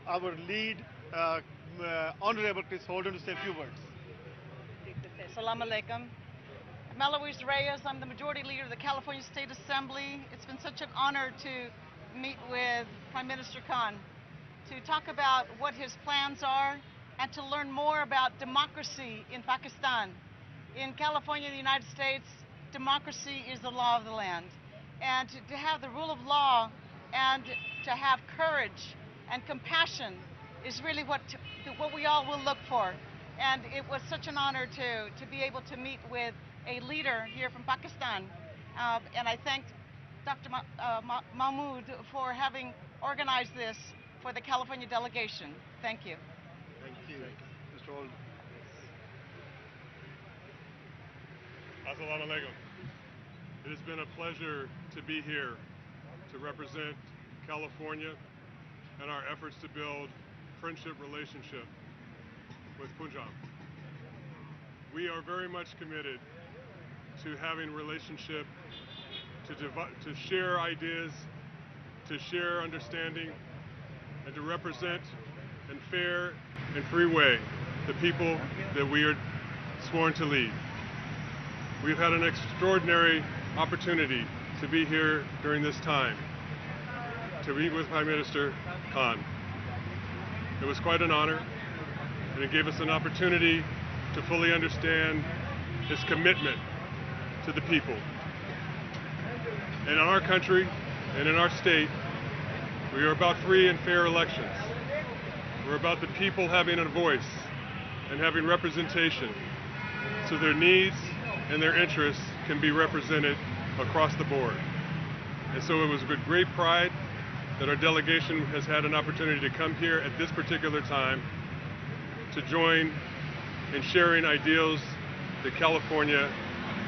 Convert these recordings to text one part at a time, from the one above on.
our lead Honorable Chris Holden to say a few words. Assalamu alaikum. I'm Eloise Reyes. I'm the Majority Leader of the California State Assembly. It's been such an honor to meet with Prime Minister Khan to talk about what his plans are and to learn more about democracy in Pakistan. In California, the United States, democracy is the law of the land. And to have the rule of law and to have courage and compassion is really what we all will look for. And it was such an honor to be able to meet with a leader here from Pakistan. And I thank Dr. Mahmood for having organized this for the California delegation. Thank you. Thank you. Mr. Holden. Assalamu alaikum. It has been a pleasure to be here to represent California and our efforts to build friendship relationship with Punjab. We are very much committed to having relationship, to share ideas, to share understanding, and to represent in fair and free way the people that we are sworn to lead. We've had an extraordinary opportunity to be here during this time, to meet with Prime Minister Khan. It was quite an honor, and it gave us an opportunity to fully understand his commitment to the people. And in our country and in our state, we are about free and fair elections. We're about the people having a voice and having representation, so their needs and their interests can be represented across the board. And so it was with great pride that our delegation has had an opportunity to come here at this particular time to join in sharing ideals that California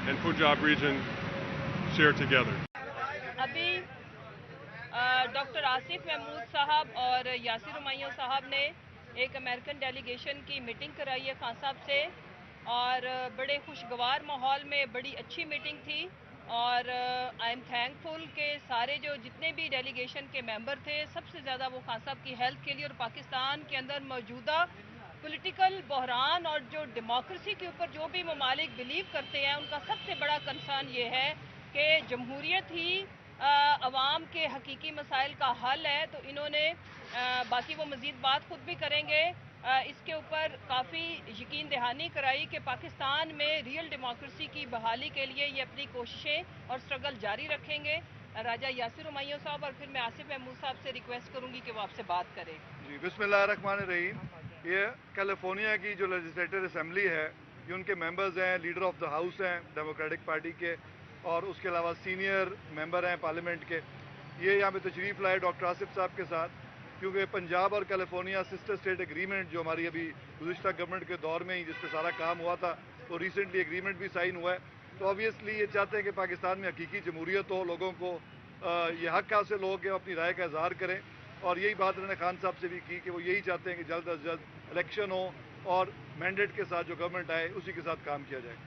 and Punjab region share together. अभी doctor Asif Mahmood साहब और यासिर हुमायूं साहब ने एक American delegation की meeting कराई है खान साहब से, और बड़े खुशगवार माहौल में बड़ी अच्छी मीटिंग थी। और आई एम थैंकफुल कि सारे जो जितने भी डेलीगेशन के मेंबर थे, सबसे ज़्यादा वो खान साहब की हेल्थ के लिए और पाकिस्तान के अंदर मौजूदा पॉलिटिकल बहरान और जो डेमोक्रेसी के ऊपर जो भी ममालिक बिलीव करते हैं, उनका सबसे बड़ा कंसर्न ये है कि जमहूरियत ही अवाम के हकीकी मसाइल का हल है। तो इन्होंने बाकी वो मज़ीद बात खुद भी करेंगे, इसके ऊपर काफ़ी यकीन दहानी कराई कि पाकिस्तान में रियल डेमोक्रेसी की बहाली के लिए ये अपनी कोशिशें और स्ट्रगल जारी रखेंगे। राजा यासिर हुमायूं साहब और फिर मैं आसिफ महमूद साहब से रिक्वेस्ट करूंगी कि वो आपसे बात करें। जी, बिस्मिल्लाहिर्रहमानिर्रहीम। ये कैलिफोर्निया की जो लेजिस्लेटिव असेंबली है, ये उनके मेंबर्स हैं, लीडर ऑफ द हाउस हैं डेमोक्रेटिक पार्टी के, और उसके अलावा सीनियर मेंबर हैं पार्लियामेंट के। ये यहाँ पे तशरीफ़ लाए डॉक्टर आसिफ साहब के साथ, क्योंकि पंजाब और कैलिफोर्निया सिस्टर स्टेट एग्रीमेंट जो हमारी अभी गुज़िश्ता गवर्नमेंट के दौर में ही जिस पे सारा काम हुआ था, वो रिसेंटली एग्रीमेंट भी साइन हुआ है। तो ऑब्वियसली ये चाहते हैं कि पाकिस्तान में हकीकी जमहूरियत हो, लोगों को ये हक हासिल हो कि अपनी राय का इजहार करें। और यही बात उन्होंने खान साहब से भी की कि वो यही चाहते हैं कि जल्द अज जल्द इलेक्शन हो और मैंडेट के साथ जो गवर्नमेंट आए उसी के साथ काम किया जाए।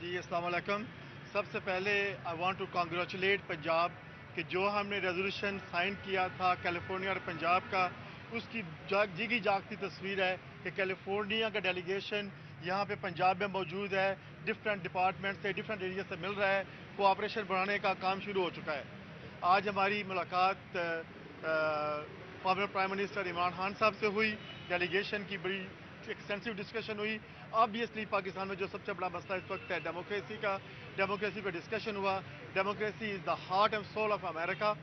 जी, अस्सलाम वालेकुम। सबसे पहले I want to congratulate Punjab कि जो हमने रेजोल्यूशन साइन किया था कैलिफोर्निया और पंजाब का, उसकी जीगी जागती तस्वीर है कि कैलिफोर्निया का डेलीगेशन यहाँ पे पंजाब में मौजूद है, डिफरेंट डिपार्टमेंट से, डिफरेंट एरिया से मिल रहा है, कोऑपरेशन बढ़ाने का काम शुरू हो चुका है। आज हमारी मुलाकात former prime minister Imran Khan साहब से हुई, डेलीगेशन की बड़ी एक्सटेंसिव डिस्कशन हुई। ऑब्वियसली पाकिस्तान में जो सबसे बड़ा मसला इस वक्त है डेमोक्रेसी का, डेमोक्रेसी पे डिस्कशन हुआ। Democracy is the heart and soul of America.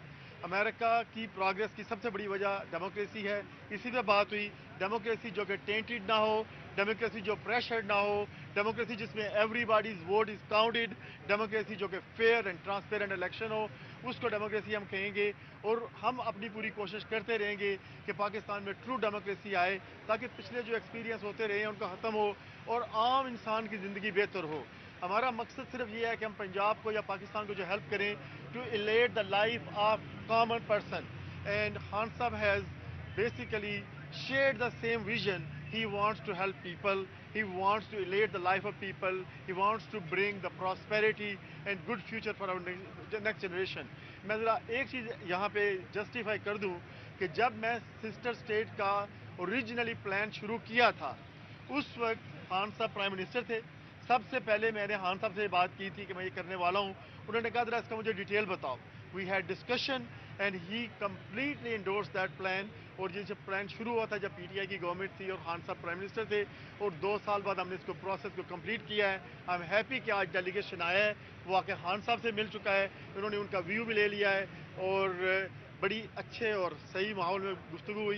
America की प्रोग्रेस की सबसे बड़ी वजह डेमोक्रेसी है। इसी पे बात हुई, डेमोक्रेसी जो कि टेंटेड ना हो, डेमोक्रेसी जो प्रेशर्ड ना हो, डेमोक्रेसी जिसमें everybody's vote is counted, democracy जो कि फेयर एंड ट्रांसपेरेंट इलेक्शन हो, उसको डेमोक्रेसी हम कहेंगे। और हम अपनी पूरी कोशिश करते रहेंगे कि पाकिस्तान में ट्रू डेमोक्रेसी आए, ताकि पिछले जो एक्सपीरियंस होते रहे हैं उनका ख़त्म हो और आम इंसान की ज़िंदगी बेहतर हो। हमारा मकसद सिर्फ ये है कि हम पंजाब को या पाकिस्तान को जो हेल्प करें to elevate the life of common person. And Khan साहब has basically shared the same vision. He wants to help people, he wants to elevate the life of people, he wants to bring the prosperity and good future for our next generation. मैं ज़रा एक चीज़ यहाँ पे justify कर दूँ کہ جب میں سسٹر اسٹیٹ کا اوریجنلی پلان شروع کیا تھا اس وقت خان صاحب پرائم منسٹر تھے. سب سے پہلے میں نے خان صاحب سے بات کی تھی کہ میں یہ کرنے والا ہوں. انہوں نے کہا ذرا اس کا مجھے ڈیٹیل بتاؤ. We had discussion and he completely endorse that plan. اور یہ جب پلان شروع ہوا تھا جب پی ٹی آئی کی گورنمنٹ تھی اور خان صاحب پرائم منسٹر تھے, اور 2 سال بعد ہم نے اس کو پروسیس کو کمپلیٹ کیا ہے. آئی ایم ہیپی کہ آج ڈیلیگیشن آیا ہے, وہ آ کے خان صاحب سے مل چکا ہے, انہوں نے ان کا ویو بھی لے لیا ہے, اور بڑی اچھے اور صحیح ماحول میں گفتگو ہوئی.